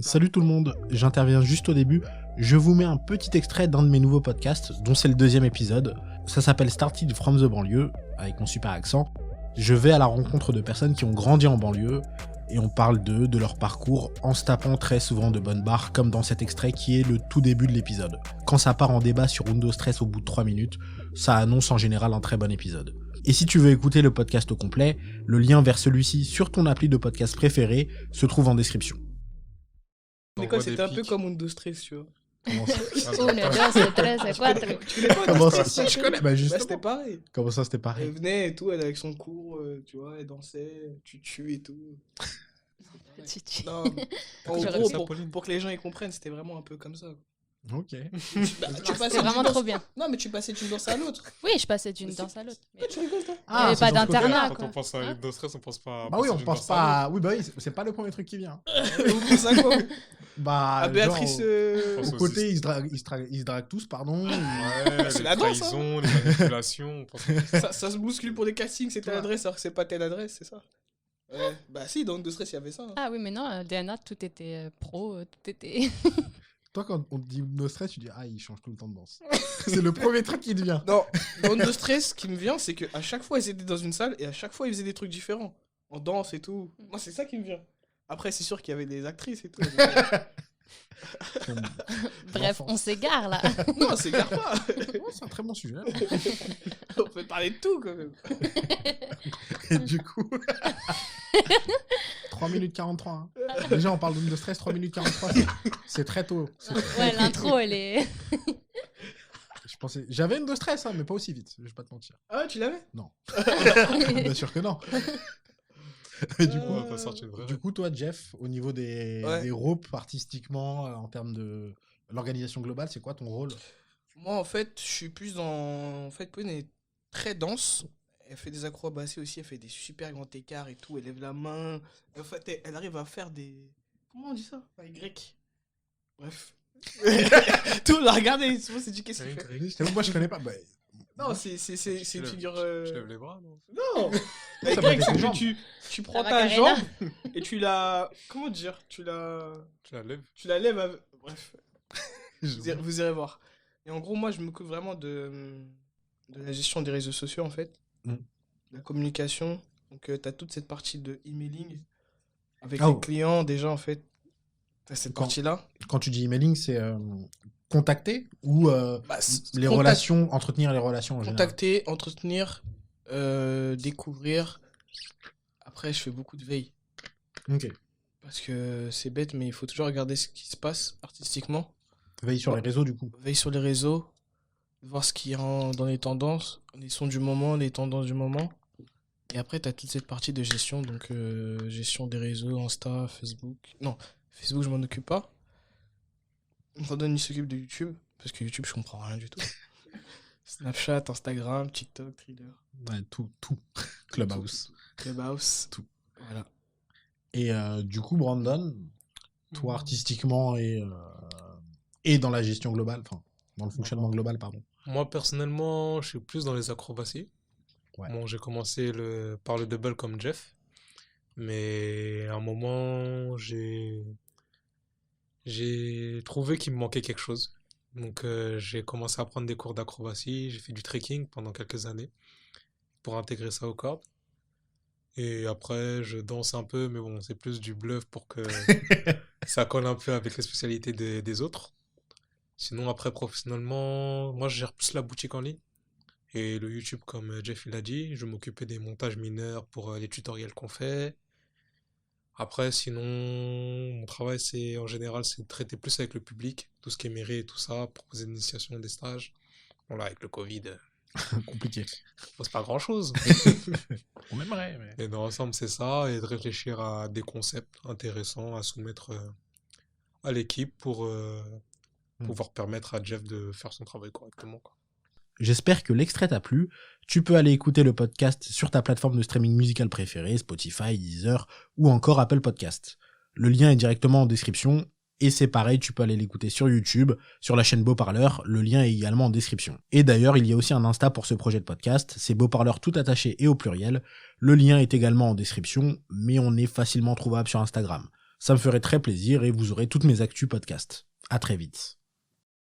Salut tout le monde, j'interviens juste au début. Je vous mets un petit extrait d'un de mes nouveaux podcasts, dont c'est le 2e épisode. Ça s'appelle Started from the banlieue, avec mon super accent. Je vais à la rencontre de personnes qui ont grandi en banlieue, et on parle d'eux, de leur parcours, en se tapant très souvent de bonnes barres, comme dans cet extrait qui est le tout début de l'épisode. Quand ça part en débat sur Windows Stress au bout de 3 minutes, ça annonce en général un très bon épisode. Et si tu veux écouter le podcast au complet, le lien vers celui-ci sur ton appli de podcast préféré se trouve en description. L'école, c'était un peu comme Windows Stress, tu vois. Comment ça? 1, 2, 3, 4. Tu connais pas Comment Windows ça? Stress? Si, je connais. Bah, justement. C'était pareil. Comment ça, c'était Elle pareil? venait et tout, elle avec son cours, tu vois, elle dansait, tu et tout. Non, en J'aurais gros, fait pour que les gens y comprennent, c'était vraiment un peu comme ça. Ok. C'est vraiment trop bien. Non, mais tu passais d'une danse à l'autre. Oui, je passais d'une danse à l'autre. Mais Tu rigoles, toi? il n'y avait pas d'internat, Quand quoi. on pense à Windows Stress, on pense pas. Bah oui, on d'une pense danse à pas. Oui, bah oui, c'est pas le premier truc qui vient. Vous pensez à quoi? Bah, À Béatrice. pense au au côté, système. ils se draguent tous, pardon. Ouais, C'est les la danse, hein. trahisons, les manipulations. on pense à- Ça se bouscule pour des castings, c'est telle Ouais. adresse alors que c'est pas telle adresse, c'est ça? Ouais. Bah si, dans Windows Stress, il y avait ça. Hein. Ah oui, mais non, DNA, tout était pro, tout était... Toi, quand on te dit no stress, tu dis ah, il change tout le temps de danse. C'est le premier truc qui te vient. Non, dans Windows Stress, ce qui me vient, c'est qu'à chaque fois, ils étaient dans une salle et à chaque fois, ils faisaient des trucs différents. En danse et tout. Moi, c'est ça qui me vient. Après, c'est sûr qu'il y avait des actrices et tout. Bref, on s'égare, là. Non, c'est grave pas. Ouais, c'est un très bon sujet. On peut parler de tout, quand même. Et du coup. 3 minutes 43. Hein. Déjà, on parle de stress, 3 minutes 43. C'est très tôt. Ouais, l'intro, elle est... Je pensais... J'avais une de stress, hein, mais pas aussi vite. Je vais pas te mentir. Ah ouais, tu l'avais? Non. Bien sûr que non. Et du coup, On va pas sortir une vraie. Du coup, toi, Jeff, au niveau des ropes artistiquement, en termes de l'organisation globale, c'est quoi ton rôle? Moi, en fait, je suis plus dans... En fait, Pauline est très dense. Elle fait des acrobaties aussi, elle fait des super grands écarts et tout. Elle lève la main. En fait, elle arrive à faire des... Comment on dit ça? Un Y. Bref. Tout, on l'a regardé. Souvent, c'est dit qu'est-ce qu'il fait. Je t'avoue, moi, je connais pas. Bah, Non, c'est une figure... Je lève les bras, non? Non. Ça La va Y, avec c'est les que jambes. tu prends La ta Macarena. jambe et tu la... Comment dire? Tu la lèves avec... Bref. Vous irez voir. Et en gros, moi, je m'occupe vraiment de la gestion des réseaux sociaux, en fait. Mm. La communication. Donc, tu as toute cette partie de emailing avec Ah les ouais. clients, déjà, en fait. Tu as cette Quand- partie-là. Quand tu dis emailing, c'est contacter ou Bah, les relations, entretenir les relations en général. Contacter, entretenir, découvrir. Après, je fais beaucoup de veille. Ok. Parce que c'est bête, mais il faut toujours regarder ce qui se passe artistiquement. Veille sur les réseaux, du coup. Veille sur les réseaux, voir ce qui rentre dans les tendances, les sons du moment, les tendances du moment. Et après, tu as toute cette partie de gestion, donc gestion des réseaux, Insta, Facebook. Non, Facebook, je m'en occupe pas. Brandon, il s'occupe de YouTube, parce que YouTube, je comprends rien du tout. Snapchat, Instagram, TikTok, Thriller, Ouais, tout. Clubhouse. Clubhouse. Tout. Voilà. Et du coup, Brandon, toi, artistiquement et dans la gestion globale, enfin, dans le fonctionnement global, pardon. Moi, personnellement, je suis plus dans les acrobaties. Ouais. Bon, j'ai commencé par le double comme Jeff. Mais à un moment, j'ai trouvé qu'il me manquait quelque chose. Donc, j'ai commencé à prendre des cours d'acrobatie. J'ai fait du trekking pendant quelques années pour intégrer ça au corps. Et après, je danse un peu, mais bon, c'est plus du bluff pour que ça colle un peu avec les spécialités des autres. Sinon, après, professionnellement, moi, je gère plus la boutique en ligne. Et le YouTube, comme Jeff il a dit, je m'occupais des montages mineurs pour les tutoriels qu'on fait. Après, sinon, mon travail, en général, c'est de traiter plus avec le public, tout ce qui est mairie et tout ça, proposer des initiations, des stages. Bon, là, avec le Covid, Compliqué. c'est pas grand-chose. On aimerait, mais... Et dans l'ensemble, c'est ça, et de réfléchir à des concepts intéressants à soumettre à l'équipe pour pouvoir permettre à Jeff de faire son travail correctement, quoi. J'espère que l'extrait t'a plu. Tu peux aller écouter le podcast sur ta plateforme de streaming musical préférée, Spotify, Deezer ou encore Apple Podcast. Le lien est directement en description. Et c'est pareil, tu peux aller l'écouter sur YouTube, sur la chaîne Beauparleur, le lien est également en description. Et d'ailleurs, il y a aussi un Insta pour ce projet de podcast, c'est Beauparleur tout attaché et au pluriel. Le lien est également en description, mais on est facilement trouvable sur Instagram. Ça me ferait très plaisir et vous aurez toutes mes actus podcast. À très vite.